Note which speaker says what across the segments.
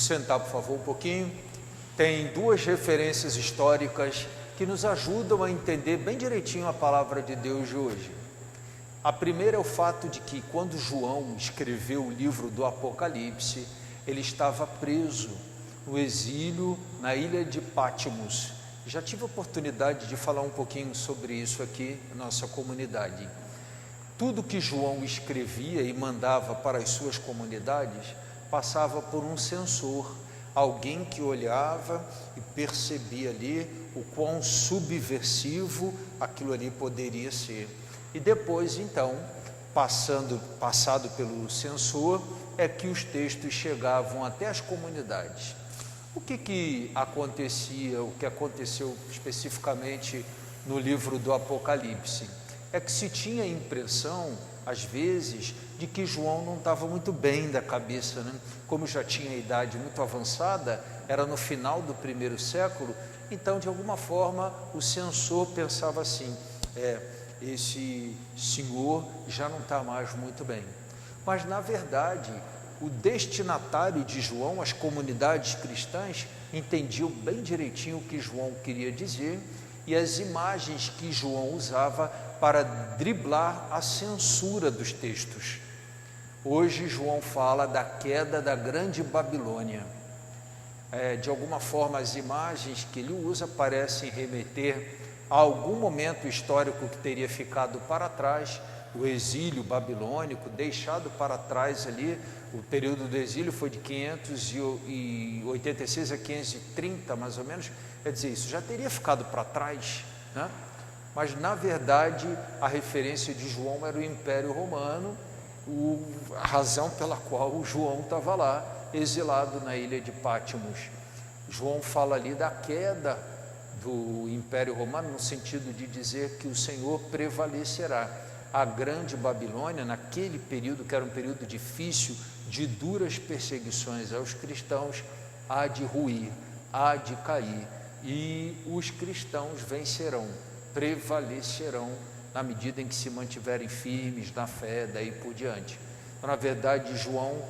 Speaker 1: Sentar, por favor, um pouquinho. Tem duas referências históricas que nos ajudam a entender bem direitinho a palavra de Deus de hoje. A primeira é o fato de que quando João escreveu o livro do Apocalipse, ele estava preso no exílio na ilha de Patmos. Já tive a oportunidade de falar um pouquinho sobre isso aqui na nossa comunidade. Tudo que João escrevia e mandava para as suas comunidades passava por um censor, alguém que olhava e percebia ali o quão subversivo aquilo ali poderia ser. E depois, então, passado pelo censor, é que os textos chegavam até as comunidades. O que acontecia, o que aconteceu especificamente no livro do Apocalipse? É que se tinha a impressão, às vezes, de que João não estava muito bem da cabeça, né? Como já tinha idade muito avançada, era no final do primeiro século, então, de alguma forma, o censor pensava assim, esse senhor já não está mais muito bem. Mas, na verdade, o destinatário de João, as comunidades cristãs, entendiam bem direitinho o que João queria dizer e as imagens que João usava para driblar a censura dos textos. Hoje, João fala da queda da grande Babilônia. De alguma forma, as imagens que ele usa parecem remeter a algum momento histórico que teria ficado para trás, o exílio babilônico, deixado para trás ali. O período do exílio foi de 586 a 530, mais ou menos. Quer dizer, isso já teria ficado para trás, né? Mas, na verdade, a referência de João era o Império Romano, a razão pela qual o João estava lá, exilado na ilha de Patmos. João fala ali da queda do Império Romano, no sentido de dizer que o Senhor prevalecerá. A grande Babilônia, naquele período, que era um período difícil, de duras perseguições aos cristãos, há de ruir, há de cair, e os cristãos vencerão, prevalecerão, na medida em que se mantiverem firmes na fé, daí por diante. Na verdade, João,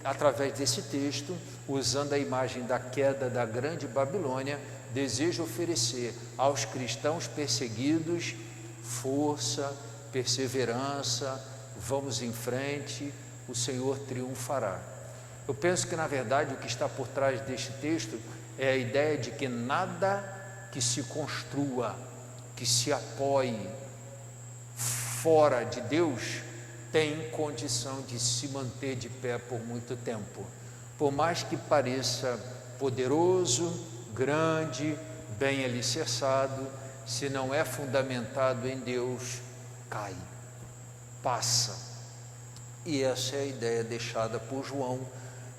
Speaker 1: através desse texto, usando a imagem da queda da grande Babilônia, deseja oferecer aos cristãos perseguidos força, perseverança, vamos em frente, o Senhor triunfará. Eu penso que, na verdade, o que está por trás deste texto é a ideia de que nada que se construa, que se apoie fora de Deus, tem condição de se manter de pé por muito tempo. Por mais que pareça poderoso, grande, bem alicerçado, se não é fundamentado em Deus, cai, passa. E essa é a ideia deixada por João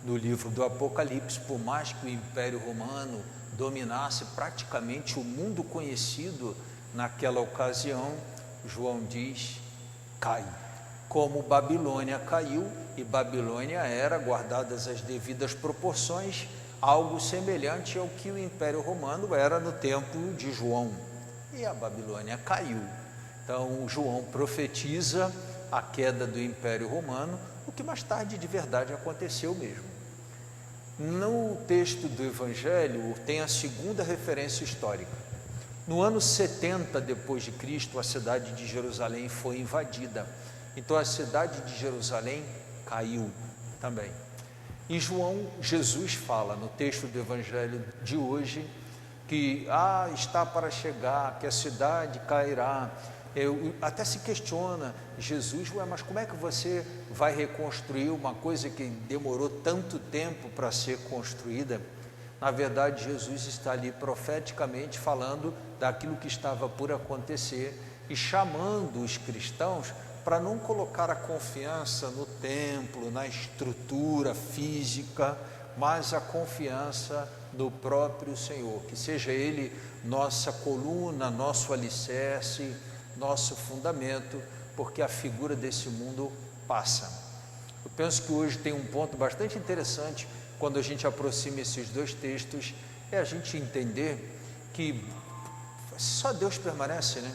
Speaker 1: no livro do Apocalipse. Por mais que o Império Romano dominasse praticamente o mundo conhecido naquela ocasião, João diz, cai. Como Babilônia caiu, e Babilônia era, guardadas as devidas proporções, algo semelhante ao que o Império Romano era no tempo de João, e a Babilônia caiu. Então João profetiza a queda do Império Romano, o que mais tarde de verdade aconteceu mesmo. No texto do Evangelho tem a segunda referência histórica. No ano 70 depois de Cristo, a cidade de Jerusalém foi invadida. Então a cidade de Jerusalém caiu também. E Jesus fala no texto do Evangelho de hoje que está para chegar, que a cidade cairá. Até se questiona, Jesus, mas como é que você vai reconstruir uma coisa que demorou tanto tempo para ser construída? Na verdade, Jesus está ali profeticamente falando daquilo que estava por acontecer e chamando os cristãos para não colocar a confiança no templo, na estrutura física, mas a confiança no próprio Senhor, que seja Ele nossa coluna, nosso alicerce, nosso fundamento, porque a figura desse mundo passa. Eu penso que hoje tem um ponto bastante interessante quando a gente aproxima esses dois textos, é a gente entender que só Deus permanece, né?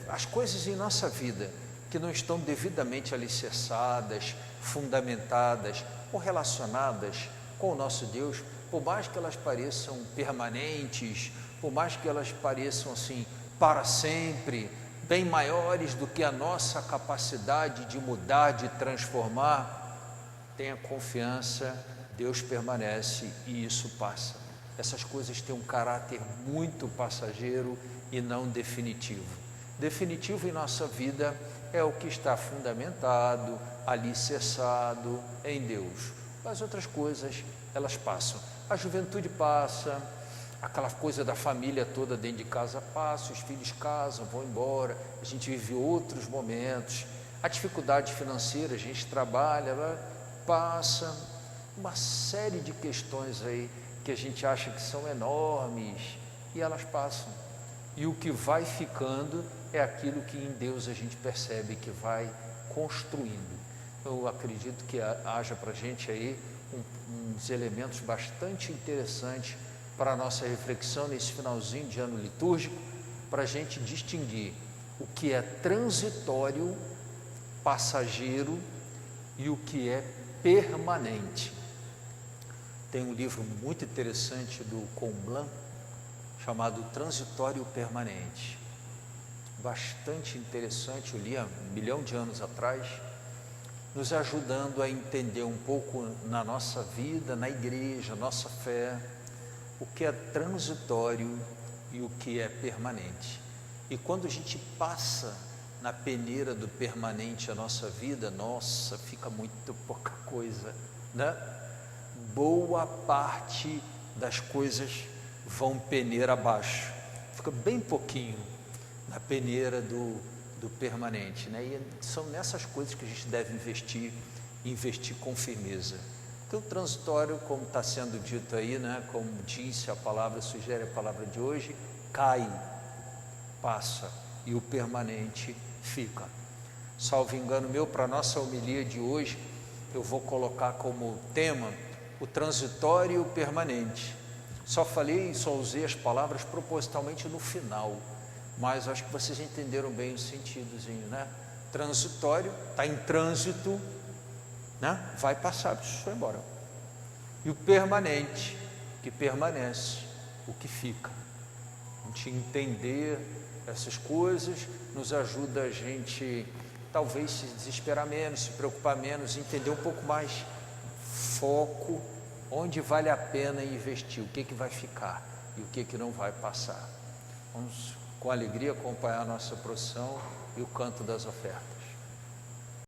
Speaker 1: As coisas em nossa vida que não estão devidamente alicerçadas, fundamentadas, correlacionadas com o nosso Deus, por mais que elas pareçam permanentes, por mais que elas pareçam assim para sempre, bem maiores do que a nossa capacidade de mudar, de transformar, tenha confiança, Deus permanece e isso passa. Essas coisas têm um caráter muito passageiro e não definitivo. Definitivo em nossa vida é o que está fundamentado, alicerçado em Deus. As outras coisas, elas passam. A juventude passa, aquela coisa da família toda dentro de casa passa, os filhos casam, vão embora, a gente vive outros momentos. A dificuldade financeira, a gente trabalha, passa. Uma série de questões aí que a gente acha que são enormes e elas passam. E o que vai ficando é aquilo que em Deus a gente percebe que vai construindo. Eu acredito que haja para a gente aí uns elementos bastante interessantes para a nossa reflexão nesse finalzinho de ano litúrgico, para a gente distinguir o que é transitório, passageiro e o que é permanente. Tem um livro muito interessante do Comblan, chamado Transitório Permanente. Bastante interessante, eu li há 1 milhão de anos atrás, nos ajudando a entender um pouco na nossa vida, na igreja, nossa fé, o que é transitório e o que é permanente. E quando a gente passa na peneira do permanente a nossa vida, nossa, fica muito pouca coisa, né? Boa parte das coisas vão peneira abaixo, fica bem pouquinho na peneira do permanente, né? E são nessas coisas que a gente deve investir com firmeza. Então o transitório, como está sendo dito aí, né? Como disse a palavra, sugere a palavra de hoje, cai, passa, e o permanente fica. Salvo engano meu, para a nossa homilia de hoje, eu vou colocar como tema o transitório e o permanente. Só usei as palavras propositalmente no final, mas acho que vocês entenderam bem o sentidozinho, né? Transitório, está em trânsito, né? Vai passar, vai embora. E o permanente, que permanece, o que fica. A gente entender essas coisas nos ajuda a gente talvez se desesperar menos, se preocupar menos, entender um pouco mais foco, onde vale a pena investir, o que vai ficar e o que não vai passar. Vamos com alegria acompanhar a nossa procissão e o canto das ofertas.